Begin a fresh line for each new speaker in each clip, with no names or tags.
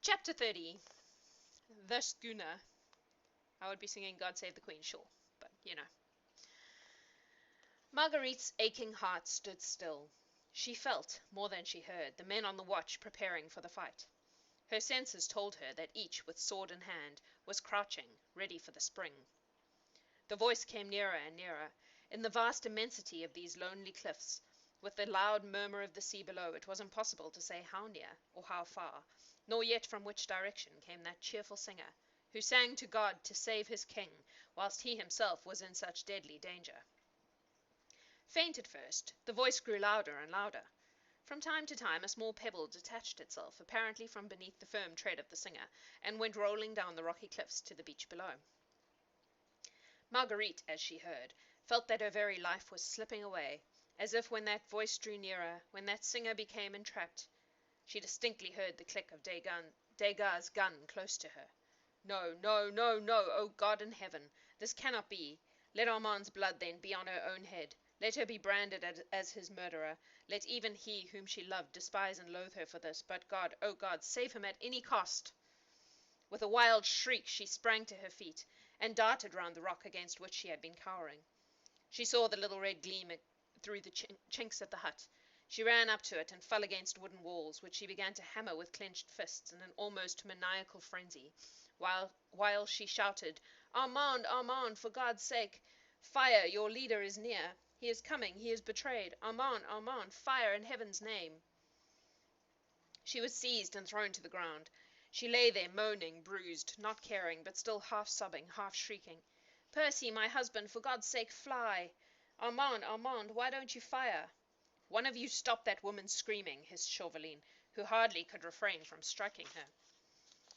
Chapter 30. The Schooner. I would be singing God Save the Queen, sure, but you know. Marguerite's aching heart stood still. She felt, more than she heard, the men on the watch preparing for the fight. Her senses told her that each, with sword in hand, was crouching, ready for the spring. The voice came nearer and nearer. In the vast immensity of these lonely cliffs, with the loud murmur of the sea below, it was impossible to say how near or how far, nor yet from which direction came that cheerful singer, who sang to God to save his king, whilst he himself was in such deadly danger. Faint at first, the voice grew louder and louder. From time to time a small pebble detached itself, apparently from beneath the firm tread of the singer, and went rolling down the rocky cliffs to the beach below. Marguerite, as she heard, felt that her very life was slipping away, as if when that voice drew nearer, when that singer became entrapped, she distinctly heard the click of Degas' gun close to her. No, no, no, no, O God in heaven, this cannot be. Let Armand's blood, then, be on her own head. Let her be branded as his murderer. Let even he whom she loved despise and loathe her for this. But God, O God, save him at any cost. With a wild shriek she sprang to her feet, and darted round the rock against which she had been cowering. She saw the little red gleam through the chinks of the hut. She ran up to it and fell against wooden walls, which she began to hammer with clenched fists in an almost maniacal frenzy, while she shouted, "Armand, Armand, for God's sake! Fire, your leader is near. He is coming, he is betrayed. Armand, Armand, fire in heaven's name!" She was seized and thrown to the ground. She lay there moaning, bruised, not caring, but still half sobbing, half shrieking. "Percy, my husband, for God's sake, fly! Armand, Armand, why don't you fire?" "One of you stop that woman screaming," hissed Chauvelin, who hardly could refrain from striking her.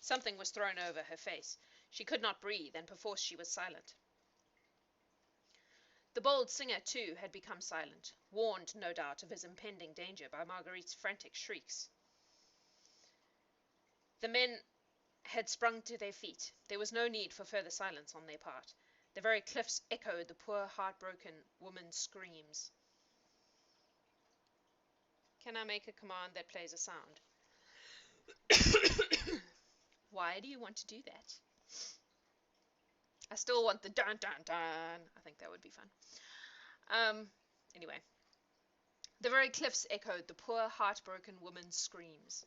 Something was thrown over her face. She could not breathe, and perforce she was silent. The bold singer, too, had become silent, warned, no doubt, of his impending danger by Marguerite's frantic shrieks. The men had sprung to their feet. There was no need for further silence on their part. The very cliffs echoed the poor heartbroken woman's screams. Can I make a command that plays a sound? Why do you want to do that? I still want the dun dun dun. I think that would be fun. Anyway. The very cliffs echoed the poor heartbroken woman's screams.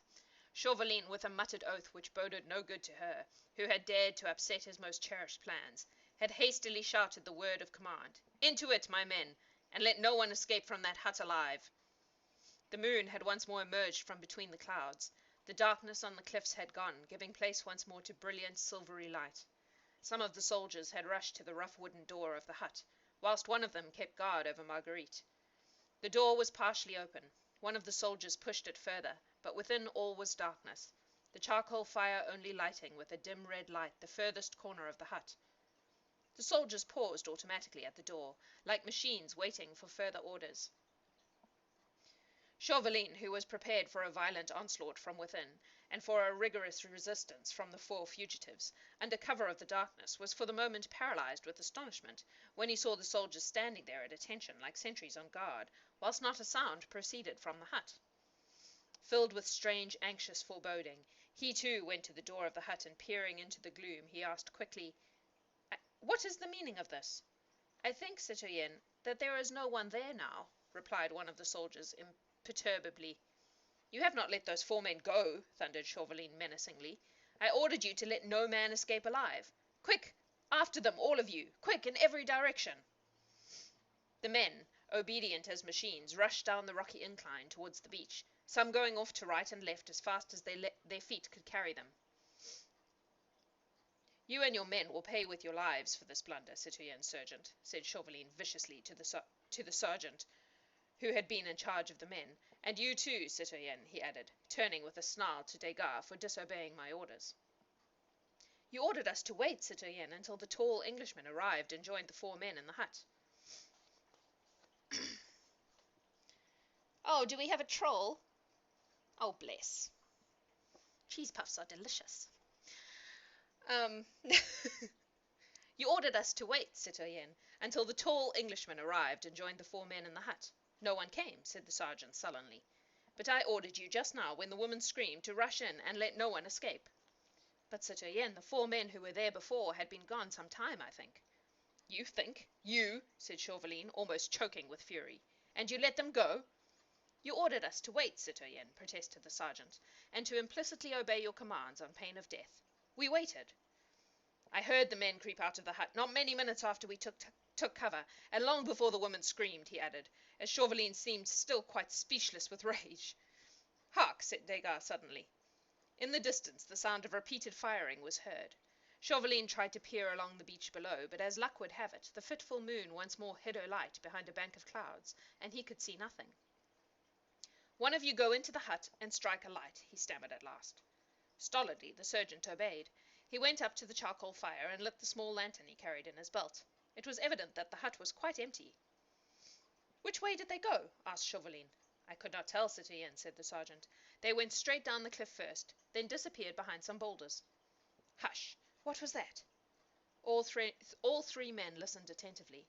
Chauvelin, with a muttered oath which boded no good to her, who had dared to upset his most cherished plans, had hastily shouted the word of command. "Into it, my men, and let no one escape from that hut alive." The moon had once more emerged from between the clouds. The darkness on the cliffs had gone, giving place once more to brilliant silvery light. Some of the soldiers had rushed to the rough wooden door of the hut, whilst one of them kept guard over Marguerite. The door was partially open. One of the soldiers pushed it further, but within all was darkness, the charcoal fire only lighting with a dim red light the furthest corner of the hut. The soldiers paused automatically at the door, like machines waiting for further orders. Chauvelin, who was prepared for a violent onslaught from within, and for a rigorous resistance from the four fugitives, under cover of the darkness, was for the moment paralyzed with astonishment, when he saw the soldiers standing there at attention like sentries on guard, whilst not a sound proceeded from the hut. Filled with strange, anxious foreboding, he too went to the door of the hut, and peering into the gloom, he asked quickly, "What is the meaning of this?" "I think, citoyen, that there is no one there now," replied one of the soldiers imperturbably. "You have not let those four men go," thundered Chauvelin menacingly. "I ordered you to let no man escape alive. Quick! After them, all of you! Quick, in every direction!" The men, obedient as machines, rushed down the rocky incline towards the beach, some going off to right and left as fast as their feet could carry them. "You and your men will pay with your lives for this blunder, citoyen sergeant," said Chauvelin viciously to the sergeant who had been in charge of the men. "And you too, citoyen," he added, turning with a snarl to Degas for disobeying my orders. "You ordered us to wait, citoyen, until the tall Englishman arrived and joined the four men in the hut." "Oh, do we have a troll?" "Oh, bless. Cheese puffs are delicious." "You ordered us to wait, citoyen, until the tall Englishman arrived and joined the four men in the hut. No one came," said the sergeant sullenly. But I ordered you just now, when the woman screamed, to rush in and let no one escape. But, citoyenne, the 4 men who were there before had been gone some time, I think. You think? You, said Chauvelin, almost choking with fury. And you let them go? You ordered us to wait, citoyenne, protested the sergeant, and to implicitly obey your commands on pain of death. We waited. I heard the men creep out of the hut not many minutes after we took cover, and long before the woman screamed, he added, as Chauvelin seemed still quite speechless with rage. Hark, said Degas suddenly. In the distance the sound of repeated firing was heard. Chauvelin tried to peer along the beach below, but as luck would have it, the fitful moon once more hid her light behind a bank of clouds, and he could see nothing. One of you go into the hut and strike a light, he stammered at last. Stolidly the sergeant obeyed. He went up to the charcoal fire and lit the small lantern he carried in his belt. It was evident that the hut was quite empty. Which way did they go? asked Chauvelin. I could not tell, citoyen, said the sergeant. They went straight down the cliff first, then disappeared behind some boulders. Hush! What was that? All three men listened attentively.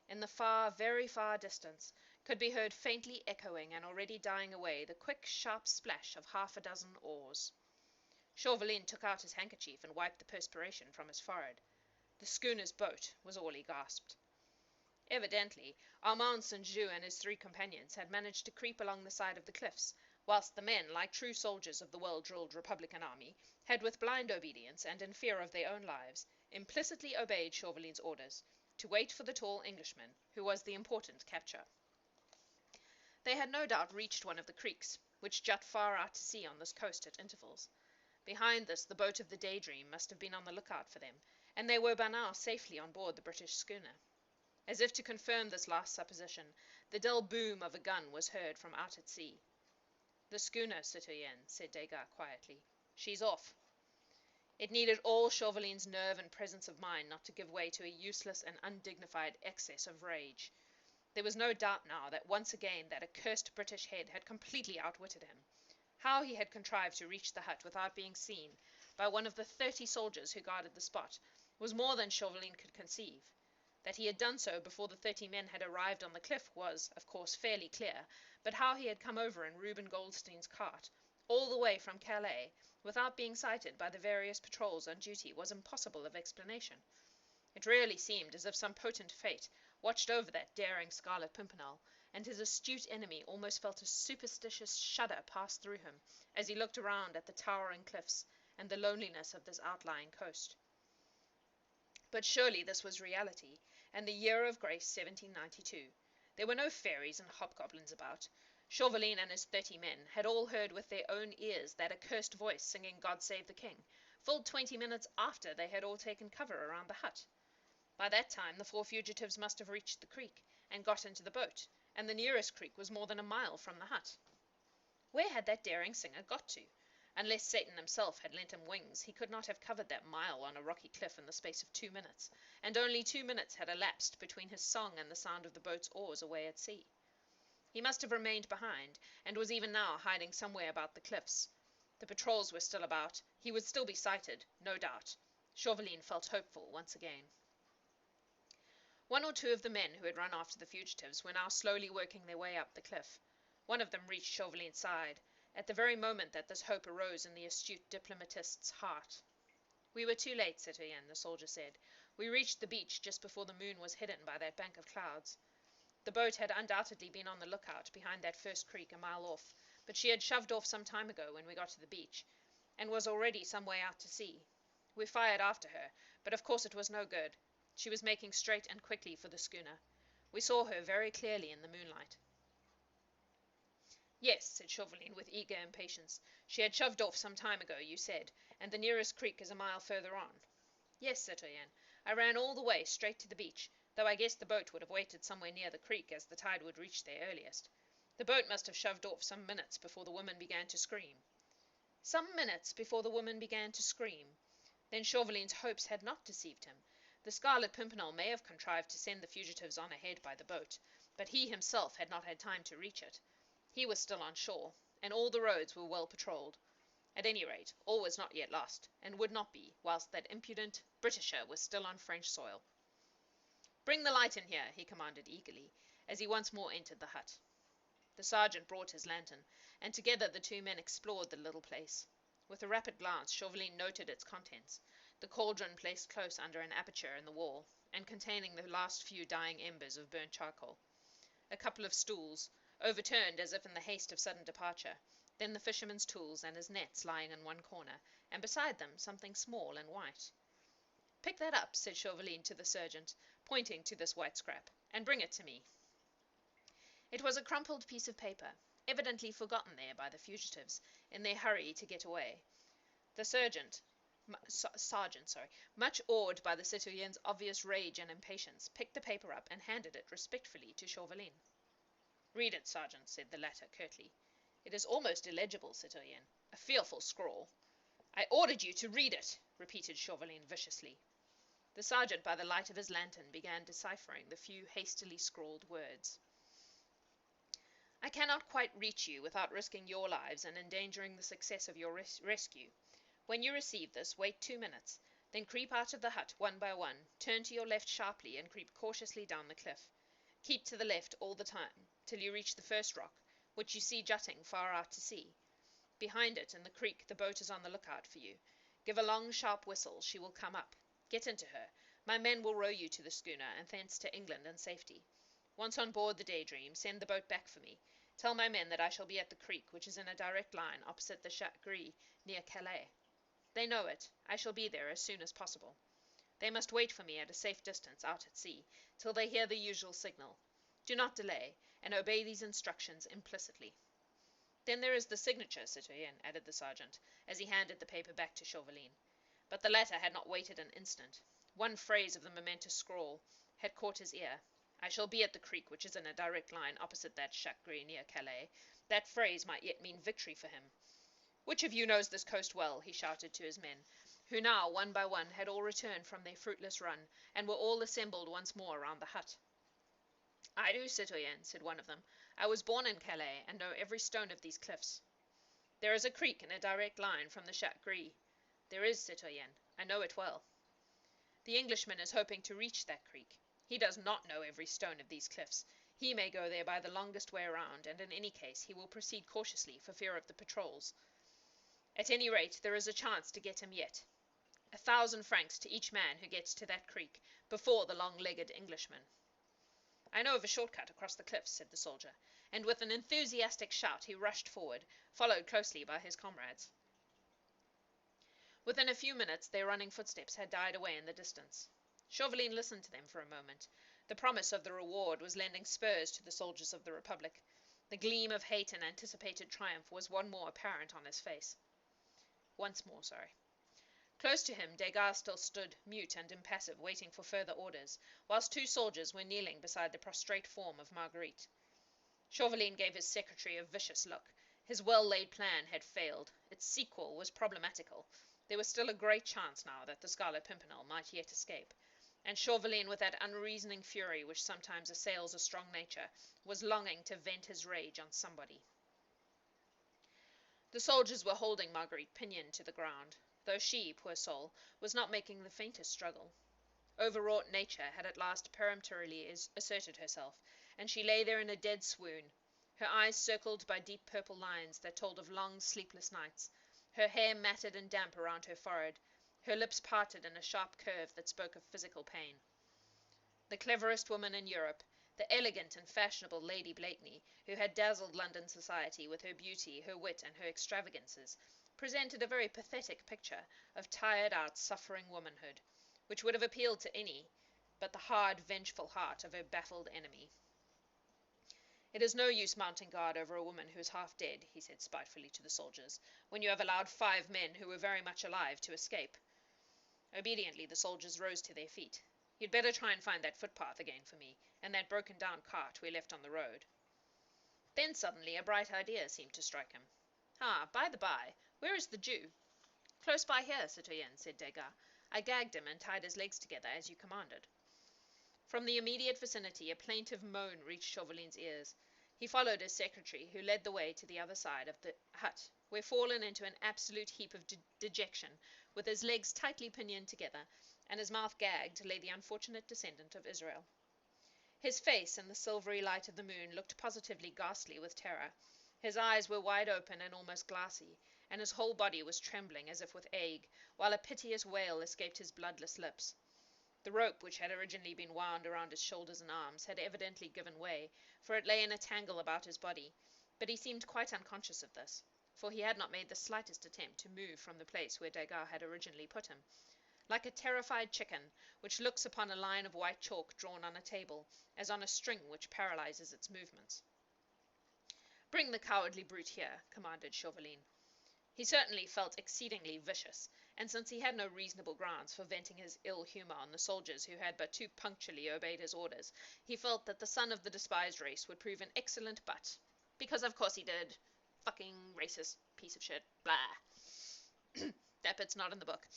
In the far, very far distance, could be heard faintly echoing and already dying away the quick, sharp splash of half a dozen oars. Chauvelin took out his handkerchief and wiped the perspiration from his forehead. The schooner's boat, was all he gasped. Evidently, Armand St. Just and his 3 companions had managed to creep along the side of the cliffs, whilst the men, like true soldiers of the well-drilled Republican army, had with blind obedience and in fear of their own lives, implicitly obeyed Chauvelin's orders, to wait for the tall Englishman, who was the important capture. They had no doubt reached one of the creeks, which jut far out to sea on this coast at intervals. Behind this, the boat of the Daydream must have been on the lookout for them, and they were by now safely on board the British schooner. As if to confirm this last supposition, the dull boom of a gun was heard from out at sea. The schooner, citoyen, said Degas quietly. She's off. It needed all Chauvelin's nerve and presence of mind not to give way to a useless and undignified excess of rage. There was no doubt now that once again that accursed British head had completely outwitted him. How he had contrived to reach the hut without being seen by one of the 30 soldiers who guarded the spot was more than Chauvelin could conceive. That he had done so before the 30 men had arrived on the cliff was, of course, fairly clear, but how he had come over in Reuben Goldstein's cart, all the way from Calais, without being sighted by the various patrols on duty, was impossible of explanation. It really seemed as if some potent fate watched over that daring Scarlet Pimpernel, and his astute enemy almost felt a superstitious shudder pass through him as he looked around at the towering cliffs and the loneliness of this outlying coast. But surely this was reality, and the year of grace 1792. There were no fairies and hobgoblins about. Chauvelin and his 30 men had all heard with their own ears that accursed voice singing God Save the King, full 20 minutes after they had all taken cover around the hut. By that time the 4 fugitives must have reached the creek and got into the boat, and the nearest creek was more than a mile from the hut. Where had that daring singer got to? Unless Satan himself had lent him wings, he could not have covered that mile on a rocky cliff in the space of 2 minutes, and only 2 minutes had elapsed between his song and the sound of the boat's oars away at sea. He must have remained behind, and was even now hiding somewhere about the cliffs. The patrols were still about. He would still be sighted, no doubt. Chauvelin felt hopeful once again. 1 or 2 of the men who had run after the fugitives were now slowly working their way up the cliff. One of them reached Chauvelin's side, at the very moment that this hope arose in the astute diplomatist's heart. We were too late, citoyen, the soldier said. We reached the beach just before the moon was hidden by that bank of clouds. The boat had undoubtedly been on the lookout behind that first creek a mile off, but she had shoved off some time ago when we got to the beach, and was already some way out to sea. We fired after her, but of course it was no good. She was making straight and quickly for the schooner. We saw her very clearly in the moonlight. Yes, said Chauvelin with eager impatience. She had shoved off some time ago, you said, and the nearest creek is a mile further on. Yes, citoyen. I ran all the way straight to the beach, though I guess the boat would have waited somewhere near the creek, as the tide would reach there earliest. The boat must have shoved off some minutes before the woman began to scream. Some minutes before the woman began to scream. Then Chauvelin's hopes had not deceived him. The Scarlet Pimpernel may have contrived to send the fugitives on ahead by the boat, but he himself had not had time to reach it. He was still on shore, and all the roads were well patrolled. At any rate, all was not yet lost, and would not be, whilst that impudent Britisher was still on French soil. Bring the light in here, he commanded eagerly, as he once more entered the hut. The sergeant brought his lantern, and together the two men explored the little place. With a rapid glance, Chauvelin noted its contents: the cauldron placed close under an aperture in the wall, and containing the last few dying embers of burnt charcoal; a couple of stools, overturned as if in the haste of sudden departure; then the fisherman's tools and his nets lying in one corner, and beside them something small and white. "Pick that up," said Chauvelin to the sergeant, pointing to this white scrap, "and bring it to me." It was a crumpled piece of paper, evidently forgotten there by the fugitives, in their hurry to get away. The sergeant, much awed by the citoyenne's obvious rage and impatience, picked the paper up and handed it respectfully to Chauvelin. "Read it, sergeant," said the latter curtly. "It is almost illegible, citoyenne. A fearful scrawl." "I ordered you to read it," repeated Chauvelin viciously. The sergeant, by the light of his lantern, began deciphering the few hastily scrawled words. "I cannot quite reach you without risking your lives and endangering the success of your rescue. When you receive this, wait 2 minutes, then creep out of the hut one by one, turn to your left sharply, and creep cautiously down the cliff. Keep to the left all the time, till you reach the first rock, which you see jutting far out to sea. Behind it, in the creek, the boat is on the lookout for you. Give a long, sharp whistle, she will come up. Get into her. My men will row you to the schooner, and thence to England and safety. Once on board the Daydream, send the boat back for me. Tell my men that I shall be at the creek, which is in a direct line opposite the Chat Gris, near Calais. They know it. I shall be there as soon as possible. They must wait for me at a safe distance out at sea, till they hear the usual signal. Do not delay, and obey these instructions implicitly." "Then there is the signature, citoyen," added the sergeant, as he handed the paper back to Chauvelin. But the latter had not waited an instant. One phrase of the momentous scrawl had caught his ear: "I shall be at the creek which is in a direct line opposite that Chat Gris near Calais." That phrase might yet mean victory for him. "Which of you knows this coast well?" he shouted to his men, who now, one by one, had all returned from their fruitless run, and were all assembled once more round the hut. "I do, citoyen," said one of them. "I was born in Calais, and know every stone of these cliffs." "There is a creek in a direct line from the Chat Gris." "There is, citoyen. I know it well." "The Englishman is hoping to reach that creek. He does not know every stone of these cliffs. He may go there by the longest way around, and in any case he will proceed cautiously for fear of the patrols. At any rate, there is a chance to get him yet. 1,000 francs to each man who gets to that creek before the long-legged Englishman." "I know of a shortcut across the cliffs," said the soldier, and with an enthusiastic shout he rushed forward, followed closely by his comrades. Within a few minutes their running footsteps had died away in the distance. Chauvelin listened to them for a moment. The promise of the reward was lending spurs to the soldiers of the Republic. The gleam of hate and anticipated triumph was once more apparent on his face. Close to him, Degas still stood, mute and impassive, waiting for further orders, whilst 2 soldiers were kneeling beside the prostrate form of Marguerite. Chauvelin gave his secretary a vicious look. His well-laid plan had failed. Its sequel was problematical. There was still a great chance now that the Scarlet Pimpernel might yet escape, and Chauvelin, with that unreasoning fury which sometimes assails a strong nature, was longing to vent his rage on somebody. The soldiers were holding Marguerite pinioned to the ground, though she, poor soul, was not making the faintest struggle. Overwrought nature had at last peremptorily asserted herself, and she lay there in a dead swoon, her eyes circled by deep purple lines that told of long sleepless nights, her hair matted and damp around her forehead, her lips parted in a sharp curve that spoke of physical pain. The cleverest woman in Europe, the elegant and fashionable Lady Blakeney, who had dazzled London society with her beauty, her wit, and her extravagances, presented a very pathetic picture of tired-out, suffering womanhood, which would have appealed to any but the hard, vengeful heart of her baffled enemy. "It is no use mounting guard over a woman who is half dead," he said spitefully to the soldiers, "when you have allowed 5 men who were very much alive to escape." Obediently the soldiers rose to their feet. "You'd better try and find that footpath again for me, and that broken-down cart we left on the road." Then suddenly a bright idea seemed to strike him. "Ah, by the by, where is the Jew?" "Close by here, citoyen," said Degas. "I gagged him and tied his legs together, as you commanded." From the immediate vicinity a plaintive moan reached Chauvelin's ears. He followed his secretary, who led the way to the other side of the hut, where, fallen into an absolute heap of dejection, with his legs tightly pinioned together, and his mouth gagged, lay the unfortunate descendant of Israel. His face in the silvery light of the moon looked positively ghastly with terror. His eyes were wide open and almost glassy, and his whole body was trembling as if with ague, while a piteous wail escaped his bloodless lips. The rope, which had originally been wound around his shoulders and arms, had evidently given way, for it lay in a tangle about his body, but he seemed quite unconscious of this, for he had not made the slightest attempt to move from the place where Degas had originally put him. Like a terrified chicken, which looks upon a line of white chalk drawn on a table, as on a string which paralyzes its movements. "Bring the cowardly brute here," commanded Chauvelin. He certainly felt exceedingly vicious, and since he had no reasonable grounds for venting his ill humour on the soldiers who had but too punctually obeyed his orders, he felt that the son of the despised race would prove an excellent butt. Because of course he did. Fucking racist piece of shit. Blah. That bit's not in the book.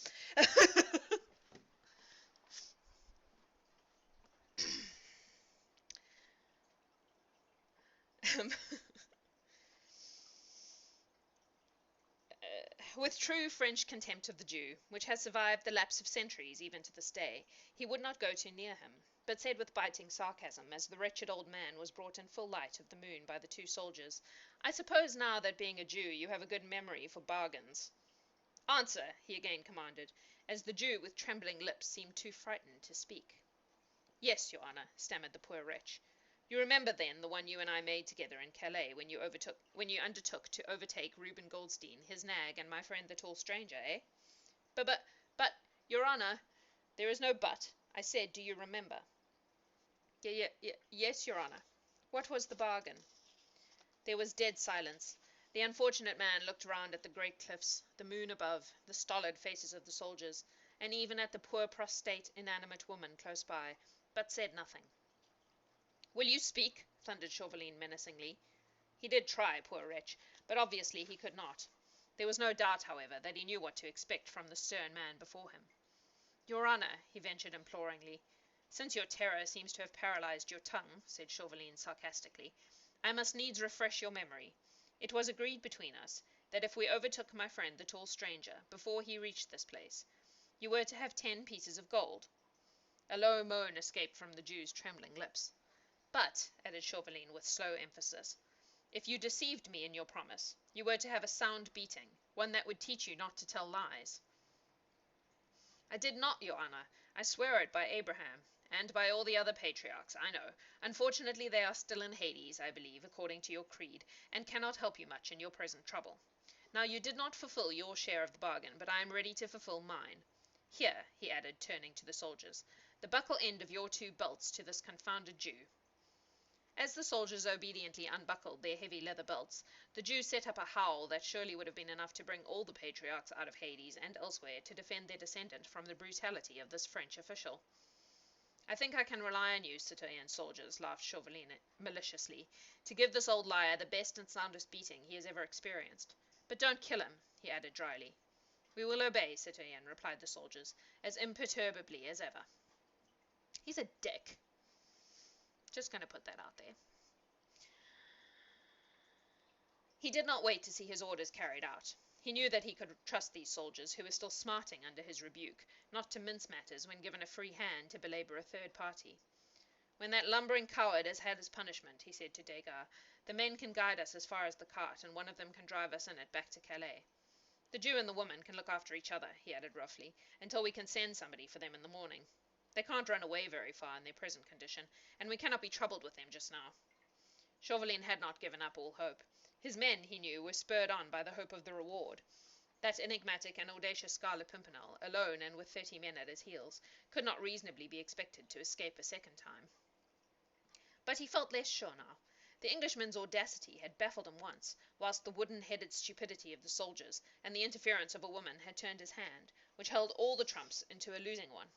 With true French contempt of the Jew, which has survived the lapse of centuries even to this day, he would not go too near him, but said with biting sarcasm, as the wretched old man was brought in full light of the moon by the two soldiers, "I suppose now that being a Jew you have a good memory for bargains." "Answer," he again commanded, as the Jew with trembling lips seemed too frightened to speak. "Yes, your honour," stammered the poor wretch. "You remember, then, the one you and I made together in Calais when you undertook to overtake Reuben Goldstein, his nag, and my friend the tall stranger, eh?" But, your honour—" "There is no but. I said, do you remember?" Yes, your honour." "What was the bargain?" There was dead silence. The unfortunate man looked round at the great cliffs, the moon above, the stolid faces of the soldiers, and even at the poor prostrate inanimate woman close by, but said nothing. "Will you speak?" thundered Chauvelin menacingly. He did try, poor wretch, but obviously he could not. There was no doubt, however, that he knew what to expect from the stern man before him. "Your honour," he ventured imploringly. "Since your terror seems to have paralyzed your tongue," said Chauvelin sarcastically, "I must needs refresh your memory. It was agreed between us that if we overtook my friend the tall stranger before he reached this place, you were to have 10 pieces of gold." A low moan escaped from the Jew's trembling lips. "But," added Chauvelin with slow emphasis, "if you deceived me in your promise, you were to have a sound beating, one that would teach you not to tell lies." "I did not, your honour. I swear it by Abraham, and by all the other patriarchs, I know. Unfortunately they are still in Hades, I believe, according to your creed, and cannot help you much in your present trouble. Now you did not fulfil your share of the bargain, but I am ready to fulfil mine. Here," he added, turning to the soldiers, "the buckle end of your 2 belts to this confounded Jew." As the soldiers obediently unbuckled their heavy leather belts, the Jew set up a howl that surely would have been enough to bring all the patriarchs out of Hades and elsewhere to defend their descendant from the brutality of this French official. "I think I can rely on you, citoyen soldiers," laughed Chauvelin maliciously, "to give this old liar the best and soundest beating he has ever experienced. But don't kill him," he added dryly. "We will obey, citoyen," replied the soldiers, as imperturbably as ever. "He's a dick." Just going to put that out there. He did not wait to see his orders carried out. He knew that he could trust these soldiers, who were still smarting under his rebuke, not to mince matters when given a free hand to belabor a third party. "When that lumbering coward has had his punishment," he said to Degas, "the men can guide us as far as the cart, and one of them can drive us in it back to Calais. The Jew and the woman can look after each other," he added roughly, "until we can send somebody for them in the morning. They can't run away very far in their present condition, and we cannot be troubled with them just now." Chauvelin had not given up all hope. His men, he knew, were spurred on by the hope of the reward. That enigmatic and audacious Scarlet Pimpernel, alone and with 30 men at his heels, could not reasonably be expected to escape a second time. But he felt less sure now. The Englishman's audacity had baffled him once, whilst the wooden-headed stupidity of the soldiers and the interference of a woman had turned his hand, which held all the trumps, into a losing one.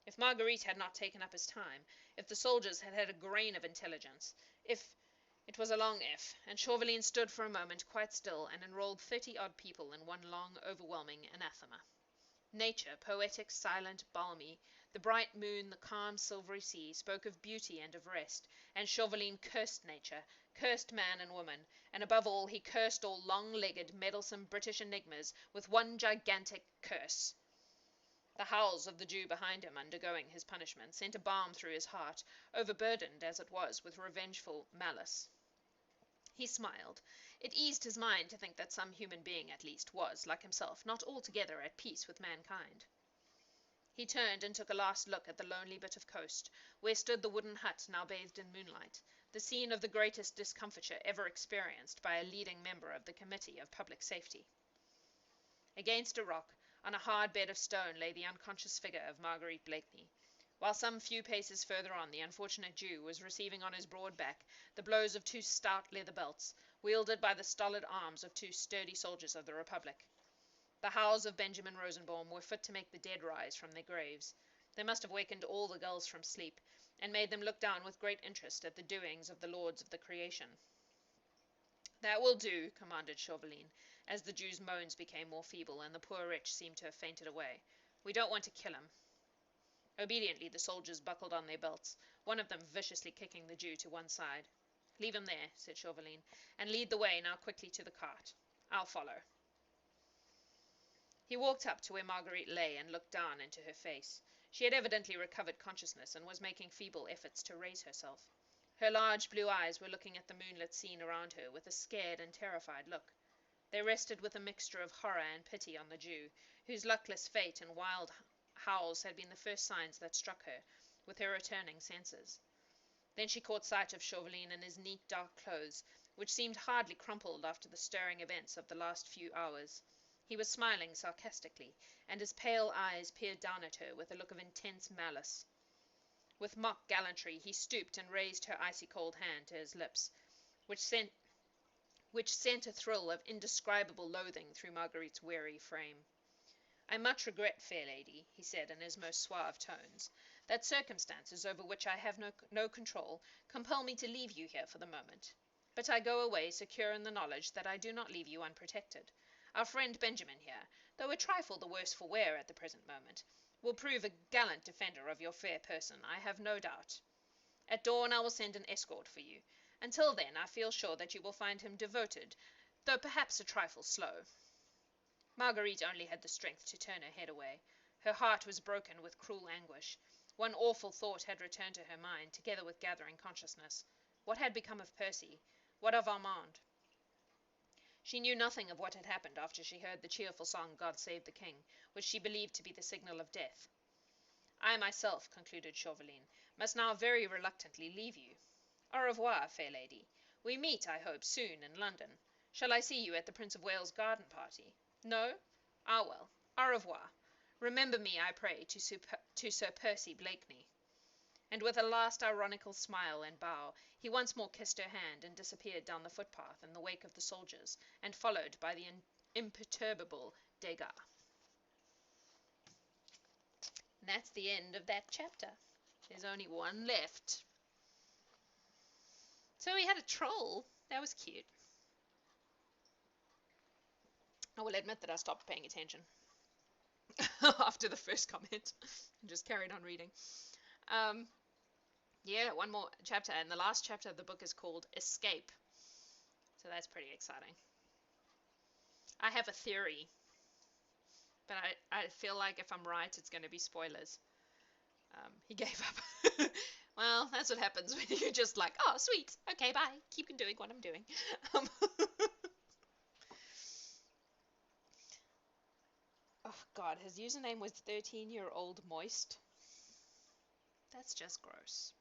If Marguerite had not taken up his time, if the soldiers had had a grain of intelligence, if— It was a long if, and Chauvelin stood for a moment quite still and enrolled 30-odd people in one long, overwhelming anathema. Nature, poetic, silent, balmy, the bright moon, the calm, silvery sea, spoke of beauty and of rest, and Chauvelin cursed nature, cursed man and woman, and above all he cursed all long-legged, meddlesome British enigmas with one gigantic curse. The howls of the Jew behind him undergoing his punishment sent a balm through his heart, overburdened as it was with revengeful malice. He smiled. It eased his mind to think that some human being at least was, like himself, not altogether at peace with mankind. He turned and took a last look at the lonely bit of coast, where stood the wooden hut now bathed in moonlight, the scene of the greatest discomfiture ever experienced by a leading member of the Committee of Public Safety. Against a rock, on a hard bed of stone, lay the unconscious figure of Marguerite Blakeney, while some few paces further on the unfortunate Jew was receiving on his broad back the blows of two stout leather belts, wielded by the stolid arms of two sturdy soldiers of the Republic. The howls of Benjamin Rosenbaum were fit to make the dead rise from their graves. They must have wakened all the girls from sleep, and made them look down with great interest at the doings of the lords of the creation. "That will do," commanded Chauvelin, as the Jew's moans became more feeble, and the poor wretch seemed to have fainted away. "We don't want to kill him." Obediently the soldiers buckled on their belts, one of them viciously kicking the Jew to one side. "Leave him there," said Chauvelin, "and lead the way now quickly to the cart. I'll follow." He walked up to where Marguerite lay and looked down into her face. She had evidently recovered consciousness and was making feeble efforts to raise herself. Her large blue eyes were looking at the moonlit scene around her with a scared and terrified look. They rested with a mixture of horror and pity on the Jew, whose luckless fate and wild howls had been the first signs that struck her, with her returning senses. Then she caught sight of Chauvelin in his neat dark clothes, which seemed hardly crumpled after the stirring events of the last few hours. He was smiling sarcastically, and his pale eyes peered down at her with a look of intense malice. With mock gallantry he stooped and raised her icy-cold hand to his lips, which sent a thrill of indescribable loathing through Marguerite's weary frame. "I much regret, fair lady," he said in his most suave tones, "that circumstances over which I have no control compel me to leave you here for the moment. But I go away secure in the knowledge that I do not leave you unprotected. Our friend Benjamin here, though a trifle the worse for wear at the present moment, will prove a gallant defender of your fair person, I have no doubt. At dawn I will send an escort for you. Until then I feel sure that you will find him devoted, though perhaps a trifle slow." Marguerite only had the strength to turn her head away. Her heart was broken with cruel anguish. One awful thought had returned to her mind, together with gathering consciousness. What had become of Percy? What of Armand? She knew nothing of what had happened after she heard the cheerful song "God Save the King," which she believed to be the signal of death. "I myself," concluded Chauvelin, "must now very reluctantly leave you. Au revoir, fair lady. We meet, I hope, soon in London. Shall I see you at the Prince of Wales' garden party? No? Ah, well. Au revoir. Remember me, I pray, to Sir Percy Blakeney." And with a last ironical smile and bow, he once more kissed her hand and disappeared down the footpath in the wake of the soldiers, and followed by the imperturbable Degas. And that's the end of that chapter. There's only one left. So we had a troll. That was cute. I will admit that I stopped paying attention after the first comment and just carried on reading. Yeah, one more chapter, and the last chapter of the book is called Escape. So that's pretty exciting. I have a theory, but I feel like if I'm right, it's going to be spoilers. He gave up. Well, that's what happens when you're just like, oh, sweet, okay, bye, keep doing what I'm doing. Oh, God, his username was 13-year-old moist. That's just gross.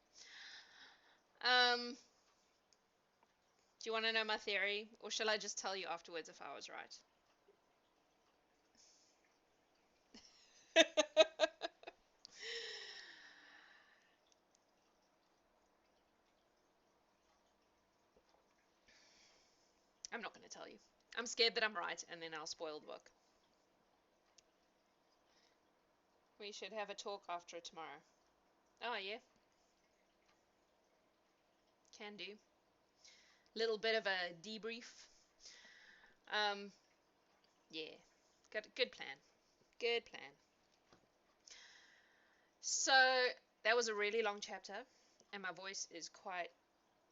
Do you want to know my theory, or shall I just tell you afterwards if I was right? I'm not going to tell you. I'm scared that I'm right, and then I'll spoil the book. We should have a talk after tomorrow. Oh, yeah. Can do. Little bit of a debrief. Yeah. Got a good plan. Good plan. So, that was a really long chapter, and my voice is quite,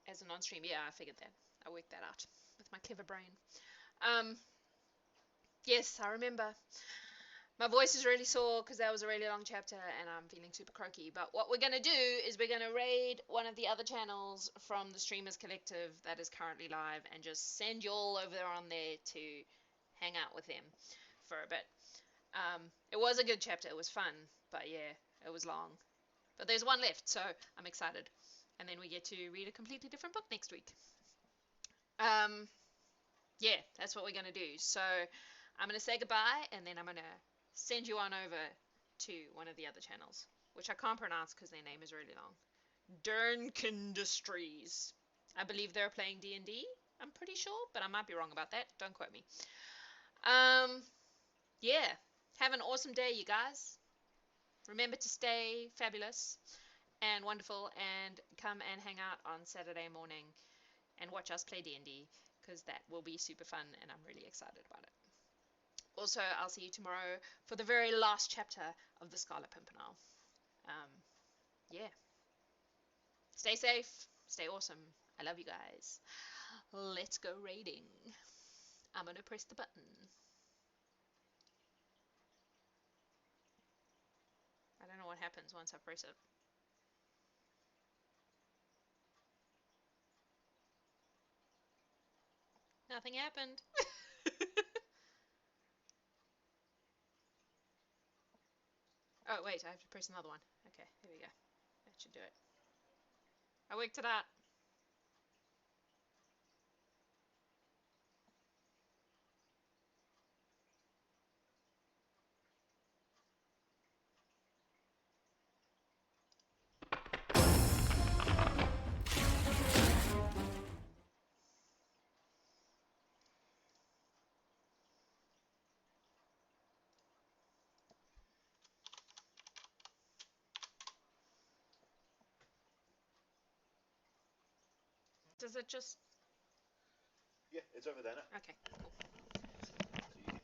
as a non-stream, yeah, I figured that. I worked that out with my clever brain. Yes, I remember. My voice is really sore because that was a really long chapter and I'm feeling super croaky. But what we're going to do is we're going to raid one of the other channels from the Streamers Collective that is currently live and just send you all over on there to hang out with them for a bit. It was a good chapter. It was fun. But yeah, it was long. But there's one left, so I'm excited. And then we get to read a completely different book next week. Yeah, that's what we're going to do. So I'm going to say goodbye and then I'm going to send you on over to one of the other channels, which I can't pronounce because their name is really long. Dernk Industries. I believe they're playing D&D. I'm pretty sure, but I might be wrong about that. Don't quote me. Yeah. Have an awesome day, you guys. Remember to stay fabulous and wonderful and come and hang out on Saturday morning and watch us play D&D because that will be super fun and I'm really excited about it. Also, I'll see you tomorrow for the very last chapter of the Scarlet Pimpernel. Yeah. Stay safe. Stay awesome. I love you guys. Let's go raiding. I'm gonna press the button. I don't know what happens once I press it. Nothing happened. Oh, wait, I have to press another one. Okay, here we go. That should do it. I worked it out. Does it just...
Yeah, it's over there now.
Okay, cool.
So you can